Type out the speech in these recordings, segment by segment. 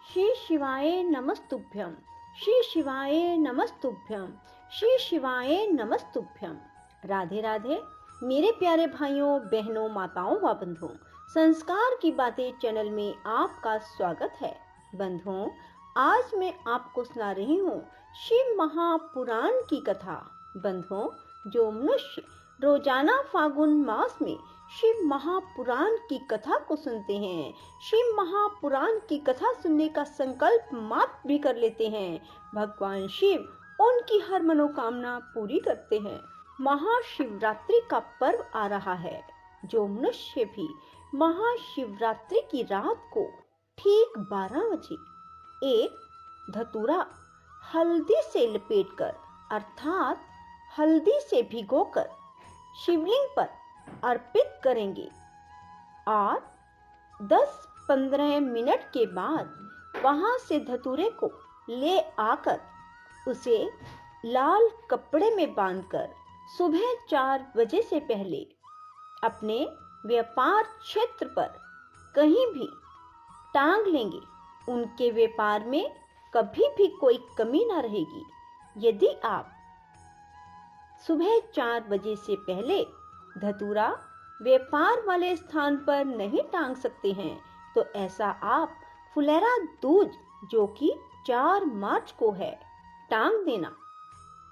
श्री शिवाय नमस्तुभ्यं। श्री शिवाय नमस्तुभ्यं। श्री शिवाय नमस्तुभ्यं। राधे राधे मेरे प्यारे भाइयों, बहनों, माताओं व बंधुओं, संस्कार की बातें चैनल में आपका स्वागत है। बंधुओं, आज मैं आपको सुना रही हूँ शिव महापुराण की कथा। बंधुओं, जो मनुष्य रोजाना फागुन मास में शिव महापुराण की कथा को सुनते हैं, शिव महापुराण की कथा सुनने का संकल्प मात्र भी कर लेते हैं, भगवान शिव उनकी हर मनोकामना पूरी करते हैं। महाशिवरात्रि का पर्व आ रहा है। जो मनुष्य भी महाशिवरात्रि की रात को ठीक 12 बजे एक धतूरा हल्दी से लपेटकर अर्थात हल्दी से भिगोकर शिवलिंग पर अर्पित करेंगे और 10-15 मिनट के बाद वहां से धतूरे को ले आकर उसे लाल कपड़े में बांधकर सुबह 4 बजे से पहले अपने व्यापार क्षेत्र पर कहीं भी टांग लेंगे। उनके व्यापार में कभी भी कोई कमी न रहेगी। यदि आप सुबह 4 बजे से पहले धतूरा व्यापार वाले स्थान पर नहीं टांग सकते हैं तो ऐसा आप फुलेरा दूज जो कि 4 मार्च को है टांग देना।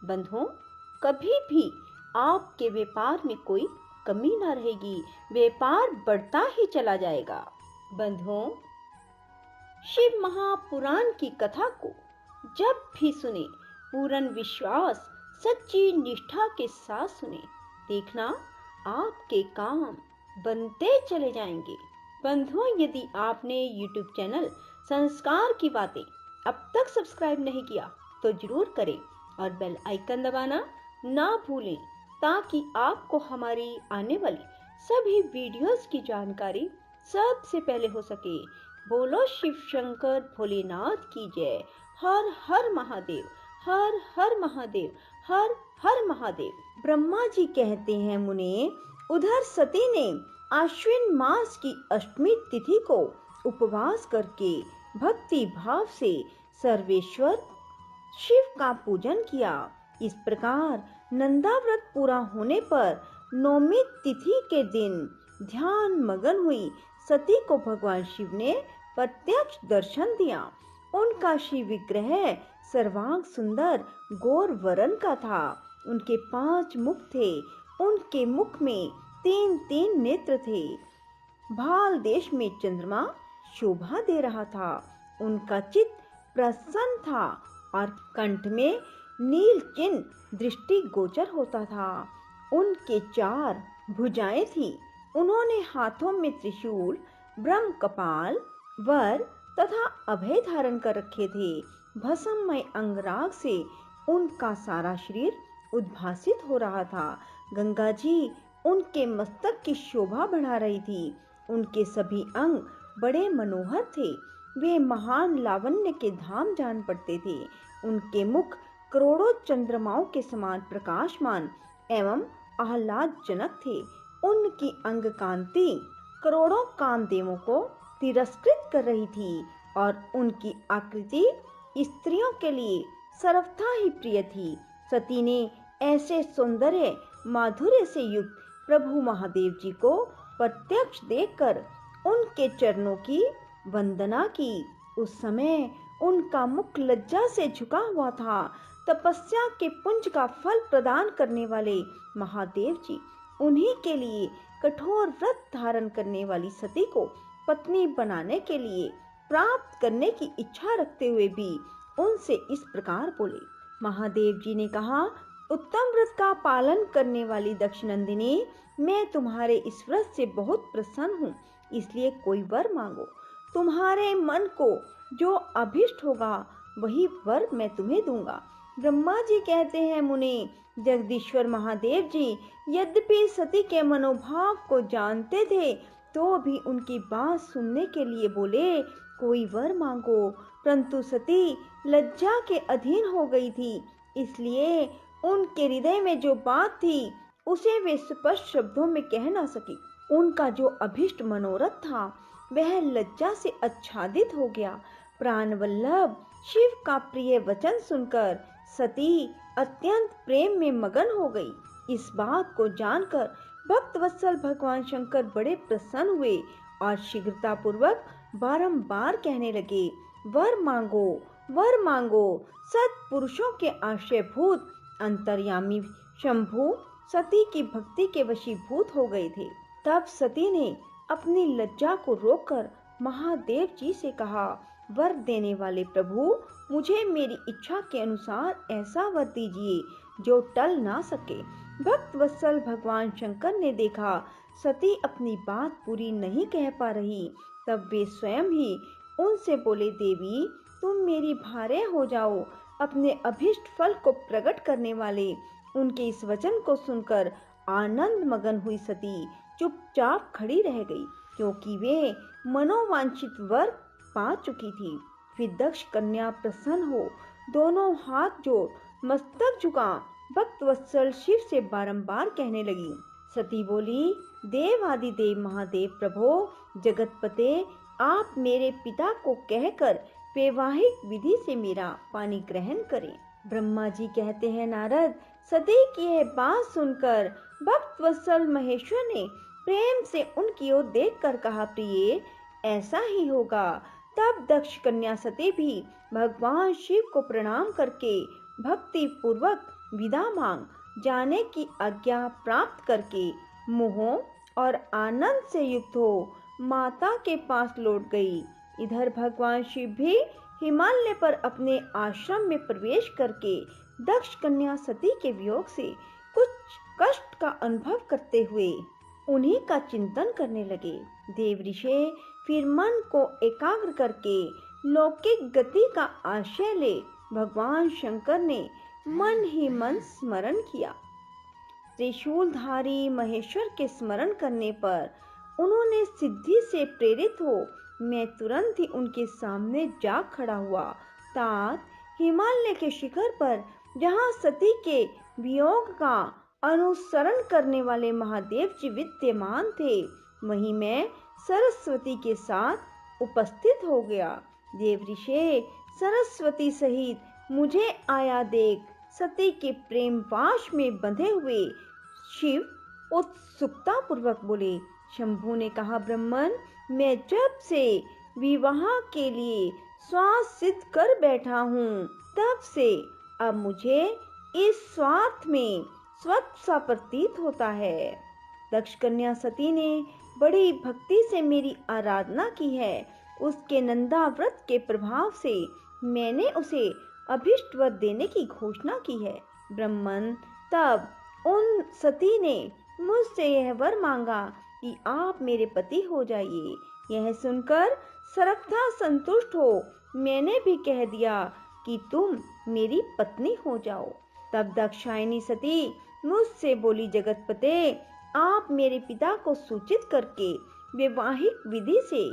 बंधुओं, कभी भी आपके व्यापार में कोई कमी ना रहेगी, व्यापार बढ़ता ही चला जाएगा। बंधुओं, शिव महापुराण की कथा को जब भी सुने पूर्ण विश्वास सच्ची निष्ठा के साथ सुने, देखना आपके काम बनते चले जाएंगे। बंधुओं, यदि आपने YouTube चैनल संस्कार की बातें अब तक सब्सक्राइब नहीं किया तो जरूर करें और बेल आइकन दबाना ना भूलें ताकि आपको हमारी आने वाली सभी वीडियोस की जानकारी सबसे पहले हो सके। बोलो शिव शंकर भोलेनाथ की जय। हर हर महादेव, हर हर महादेव, हर हर महादेव। ब्रह्मा जी कहते हैं, मुने, उधर सती ने आश्विन मास की अष्टमी तिथि को उपवास करके भक्ति भाव से सर्वेश्वर शिव का पूजन किया। इस प्रकार नंदा व्रत पूरा होने पर नौमी तिथि के दिन ध्यान मगन हुई सती को भगवान शिव ने प्रत्यक्ष दर्शन दिया। उनका शिव विग्रह सर्वांग सुंदर गौर वर्ण का था। उनके 5 मुख थे। उनके मुख में 3-3 नेत्र थे। भाल देश में चंद्रमा शोभा दे रहा था। उनका चित्त प्रसन्न था और कंठ में नील चिन्ह दृष्टि गोचर होता था। उनके 4 भुजाएं थी। उन्होंने हाथों में त्रिशूल, ब्रह्म कपाल, वर तथा अभय धारण कर रखे थे। भस्ममय अंगराग से उनका सारा शरीर उद्भासित हो रहा था। गंगा जी उनके मस्तक की शोभा बढ़ा रही थी। उनके सभी अंग बड़े मनोहर थे। वे महान लावण्य के धाम जान पड़ते थे। उनके मुख करोड़ों चंद्रमाओं के समान प्रकाशमान एवं आह्लादजनक थे। उनकी अंग कांति करोड़ों कामदेवों को तिरस्कृत कर रही थी और उनकी आकृति स्त्रियों के लिए सर्वथा ही प्रिय थी। सती ने ऐसे सौंदर्य माधुर्य से युक्त प्रभु महादेव जी को प्रत्यक्ष देखकर उनके चरणों की वंदना की। उस समय उनका मुख लज्जा से झुका हुआ था। तपस्या के पुंज का फल प्रदान करने वाले महादेव जी उन्हीं के लिए कठोर व्रत धारण करने वाली सती को पत्नी बनाने के लिए प्राप्त करने की इच्छा रखते हुए भी उनसे इस प्रकार बोले। महादेव जी ने कहा, उत्तम व्रत का पालन करने वाली दक्षिणनंदिनी, मैं तुम्हारे इस व्रत से बहुत प्रसन्न हूँ, इसलिए कोई वर मांगो। तुम्हारे मन को जो अभिष्ट होगा वही वर मैं तुम्हें दूंगा। ब्रह्मा जी कहते हैं, मुनि, जगदीश्वर महादेव जी यद्यपि सती के मनोभाव को जानते थे तो भी उनकी बात सुनने के लिए बोले, कोई वर मांगो। परंतु सती लज्जा के अधीन हो गई थी, इसलिए उनके हृदय में जो बात थी उसे वे स्पष्ट शब्दों में कह ना सकी। उनका जो अभिष्ट मनोरथ था वह लज्जा से आच्छादित हो गया। प्राण वल्लभ शिव का प्रिय वचन सुनकर सती अत्यंत प्रेम में मगन हो गई। इस बात को जानकर भक्त वत्सल भगवान शंकर बड़े प्रसन्न हुए और शीघ्रता पूर्वक बारंबार कहने लगे, वर मांगो, वर मांगो। सत्पुरुषों के आश्रयभूत अंतर्यामी शंभु सती की भक्ति के वशीभूत हो गए थे। तब सती ने अपनी लज्जा को रोककर महादेव जी से कहा, वर देने वाले प्रभु, मुझे मेरी इच्छा के अनुसार ऐसा वर दीजिए जो टल ना सके। भक्त वत्सल भगवान शंकर ने देखा सती अपनी बात पूरी नहीं कह पा रही, तब वे स्वयं ही उनसे बोले, देवी तुम मेरी भार्य हो जाओ। अपने अभिष्ट फल को प्रकट करने वाले उनके इस वचन को सुनकर आनंद मगन हुई सती चुपचाप खड़ी रह गई, क्योंकि वे मनोवांछित वर पा चुकी थी। फिर दक्ष कन्या प्रसन्न हो दोनों हाथ जोड़ मस्तक झुका भक्त वत्सल शिव से बारंबार कहने लगी। सती बोली, देव आदि देव महादेव प्रभो जगतपते, आप मेरे पिता को कहकर वैवाहिक विधि से मेरा पानी ग्रहण करें। ब्रह्मा जी कहते हैं, नारद, सती की यह बात सुनकर भक्त वत्सल महेश्वर ने प्रेम से उनकी ओर देखकर कहा, प्रिय ऐसा ही होगा। तब दक्ष कन्या सती भी भगवान शिव को प्रणाम करके भक्ति पूर्वक विदा मांग जाने की आज्ञा प्राप्त करके मोह और आनंद से युक्त हो माता के पास लौट गई। इधर भगवान शिव भी हिमालय पर अपने आश्रम में प्रवेश करके दक्ष कन्या सती के वियोग से कुछ कष्ट का अनुभव करते हुए उन्हीं का चिंतन करने लगे। देव ऋषि फिर मन को एकाग्र करके लौकिक गति का आश्रय ले भगवान शंकर ने मन ही मन स्मरण किया। त्रिशूलधारी महेश्वर के स्मरण करने पर उन्होंने सिद्धि से प्रेरित हो मैं तुरंत ही उनके सामने जा खड़ा हुआ। तात हिमालय के शिखर पर जहाँ सती के वियोग का अनुसरण करने वाले महादेव जी विद्यमान थे, वहीं मैं सरस्वती के साथ उपस्थित हो गया। देव ऋषि सरस्वती सहित मुझे आया देख सती के प्रेम पाश में बंधे हुए शिव उत्सुकता पूर्वक बोले। शंभु ने कहा, ब्रह्मन, मैं जब से विवाह के लिए श्वास सिद्ध कर बैठा हूँ, तब से अब मुझे इस स्वार्थ में स्वच्छ सा प्रतीत होता है। दक्ष कन्या सती ने बड़ी भक्ति से मेरी आराधना की है। उसके नंदा व्रत के प्रभाव से मैंने उसे अभिष्ट वर देने की घोषणा की है। ब्रह्मन, तब उन सती ने मुझसे यह वर मांगा कि आप मेरे पति हो जाइए। यह सुनकर सर्वथा संतुष्ट हो मैंने भी कह दिया कि तुम मेरी पत्नी हो जाओ। तब दाक्षायणी सती मुझसे बोली, जगतपते, आप मेरे पिता को सूचित करके वैवाहिक विधि से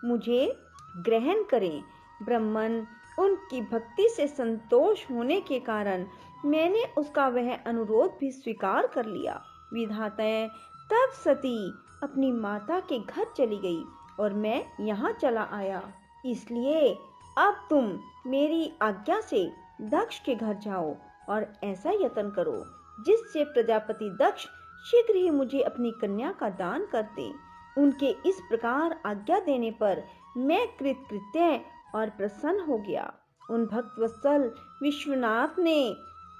मुझे ग्रहण करें। ब्रह्मन, उनकी भक्ति से संतोष होने के कारण मैंने उसका वह अनुरोध भी स्वीकार कर लिया। विधाता, तब सती अपनी माता के घर चली गई और मैं यहाँ चला आया। इसलिए अब तुम मेरी आज्ञा से दक्ष के घर जाओ और ऐसा यत्न करो जिससे प्रजापति दक्ष शीघ्र ही मुझे अपनी कन्या का दान कर दे। उनके इस प्रकार आज्ञा देने पर मैं कृतकृत्य और प्रसन्न हो गया। उन भक्तवत्सल विश्वनाथ ने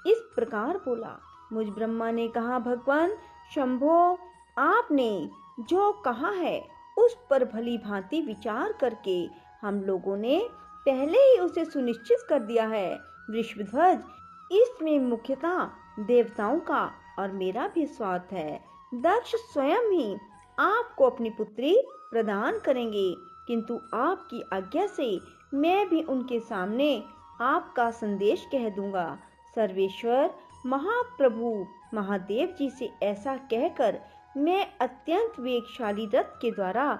इस प्रकार बोला। मुझ ब्रह्मा ने कहा, भगवान शंभो, आपने जो कहा है उस पर भली भांति विचार करके हम लोगों ने पहले ही उसे सुनिश्चित कर दिया है। वृषभध्वज, इसमें मुख्यतः देवताओं का और मेरा भी स्वार्थ है। दक्ष स्वयं ही आपको अपनी पुत्री प्रदान करेंगे, किंतु आपकी आज्ञा से मैं भी उनके सामने आपका संदेश कह दूंगा। सर्वेश्वर महाप्रभु महादेव जी से ऐसा कहकर मैं अत्यंत वेगशाली रथ के द्वारा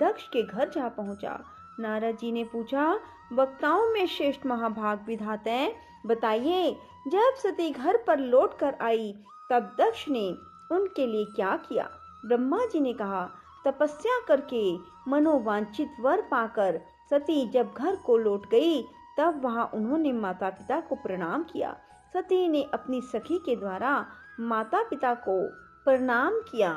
दक्ष के घर जा पहुंचा। नारद जी ने पूछा, वक्ताओं में श्रेष्ठ महाभाग विधाता, बताइए, जब सती घर पर लौट कर आई तब दक्ष ने उनके लिए क्या किया? ब्रह्मा जी ने कहा, तपस्या करके मनोवांछित वर पाकर सती जब घर को लौट गई तब वहां उन्होंने माता पिता को प्रणाम किया। सती ने अपनी सखी के द्वारा माता पिता को प्रणाम किया।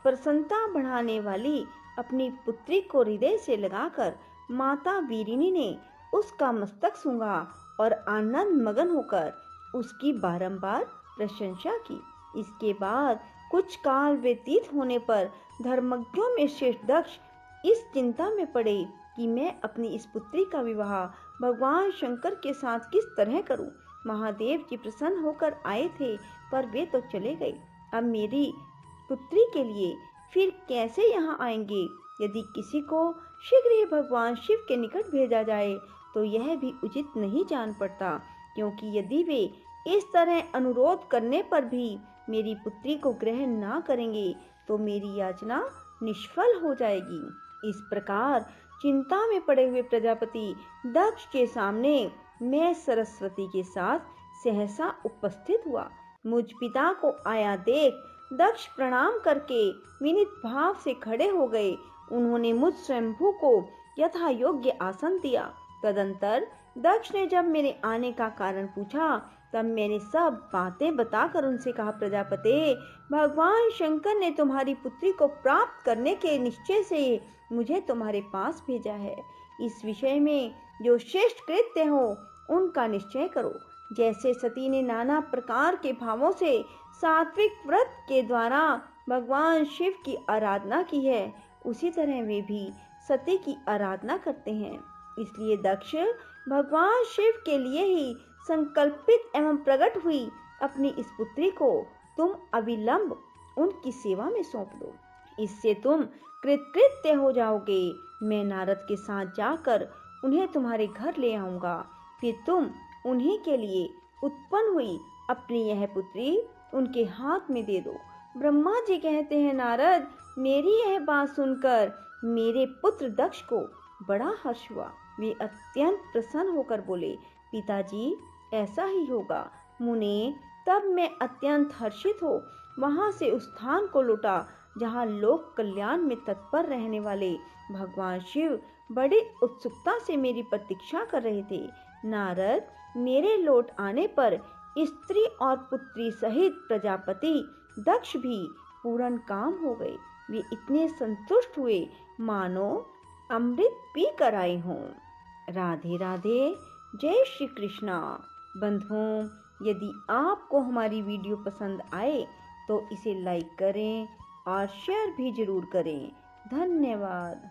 प्रसन्नता बढ़ाने वाली अपनी पुत्री को हृदय से लगाकर माता वीरिनी ने उसका मस्तक सूंघा और आनंद मगन होकर उसकी बारंबार प्रशंसा की। इसके बाद कुछ काल व्यतीत होने पर धर्मज्ञों में श्रेष्ठ दक्ष इस चिंता में पड़े कि मैं अपनी इस पुत्री का विवाह भगवान शंकर के साथ किस तरह करूं। महादेव जी प्रसन्न होकर आए थे पर वे तो चले गए। अब मेरी पुत्री के लिए फिर कैसे यहाँ आएंगे। यदि किसी को शीघ्र ही भगवान शिव के निकट भेजा जाए तो यह भी उचित नहीं जान पड़ता, क्योंकि यदि वे इस तरह अनुरोध करने पर भी मेरी पुत्री को ग्रहण ना करेंगे तो मेरी याचना निष्फल हो जाएगी। इस प्रकार चिंता में पड़े हुए प्रजापति दक्ष के सामने मैं सरस्वती के साथ सहसा उपस्थित हुआ। मुझ पिता को आया देख दक्ष प्रणाम करके विनीत भाव से खड़े हो गए। उन्होंने मुझ स्वयंभू को यथा योग्य आसन दिया। तदंतर दक्ष ने जब मेरे आने का कारण पूछा तब मैंने सब बातें बताकर उनसे कहा, प्रजापते, भगवान शंकर ने तुम्हारी पुत्री को प्राप्त करने के निश्चय से मुझे तुम्हारे पास भेजा है। इस विषय में जो श्रेष्ठ कृत्य हो उनका निश्चय करो। जैसे सती ने नाना प्रकार के भावों से सात्विक व्रत के द्वारा भगवान शिव की आराधना की है, उसी तरह वे भी सती की आराधना करते हैं। इसलिए दक्ष भगवान शिव के लिए ही संकल्पित एवं प्रकट हुई अपनी इस पुत्री को तुम अविलंब उनकी सेवा में सौंप दो। इससे तुम कृतकृत्य हो जाओगे। मैं नारद के साथ जाकर उन्हें तुम्हारे घर ले आऊंगा। फिर तुम उन्हीं के लिए उत्पन्न हुई अपनी यह पुत्री उनके हाथ में दे दो। ब्रह्मा जी कहते हैं, नारद, मेरी यह बात सुनकर मेरे पुत्र दक्ष को बड़ा हर्ष हुआ। वे अत्यंत प्रसन्न होकर बोले, पिताजी, ऐसा ही होगा। मुने, तब मैं अत्यंत हर्षित हो वहां से उस स्थान को लौटा जहां लोक कल्याण में तत्पर रहने वाले भगवान शिव बड़ी उत्सुकता से मेरी प्रतीक्षा कर रहे थे। नारद, मेरे लौट आने पर स्त्री और पुत्री सहित प्रजापति दक्ष भी पूर्ण काम हो गए। वे इतने संतुष्ट हुए मानो अमृत पी कर आए हों। राधे राधे। जय श्री कृष्णा। बंधुओं, यदि आपको हमारी वीडियो पसंद आए तो इसे लाइक करें और शेयर भी जरूर करें। धन्यवाद।